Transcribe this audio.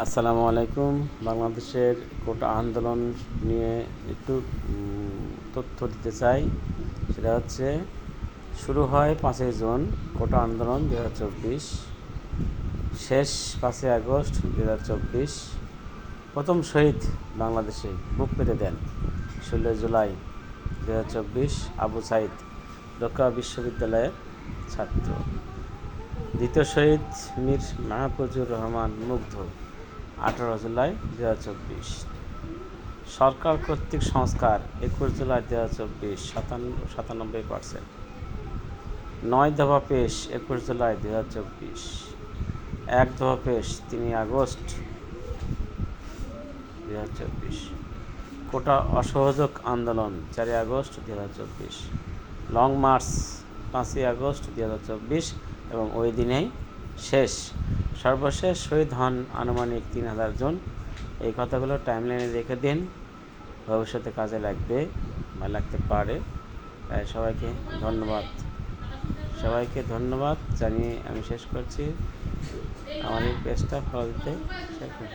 আসসালামু আলাইকুম। বাংলাদেশের কোটা আন্দোলন নিয়ে একটু তথ্য দিতে চাই। সেটা হচ্ছে শুরু হয় 5ই জুন কোটা আন্দোলন 2024, শেষ 5ই আগস্ট 2024। প্রথম শহীদ বাংলাদেশে বুক পেতে দেন 16 জুলাই 2024 আবু সাইদ, ঢাকা বিশ্ববিদ্যালয়ের ছাত্র। দ্বিতীয় শহীদ মীর মাহফুজুর রহমান মুগ্ধ 18 জুলাই 2024। সরকার কর্তৃক সংস্কার 21 জুলাই 2024 97%। 9 দফা পেশ 21 জুলাই 2024। 1 দফা পেশ 3 আগস্ট 2024। কোটা অসহযোগ আন্দোলন 4 আগস্ট 2024। লং মার্চ 5 আগস্ট 2024 এবং ওই দিনেই শেষ। সর্বশেষ শহীদ হন আনুমানিক 3000 জন। এই কথাগুলো টাইমলাইনে রেখে দিন, ভবিষ্যতে কাজে লাগবে বা লাগতে পারে। তাই সবাইকে ধন্যবাদ জানিয়ে আমি শেষ করছি। আমার এই পেজটা ফলো দিতে শেষ করুন।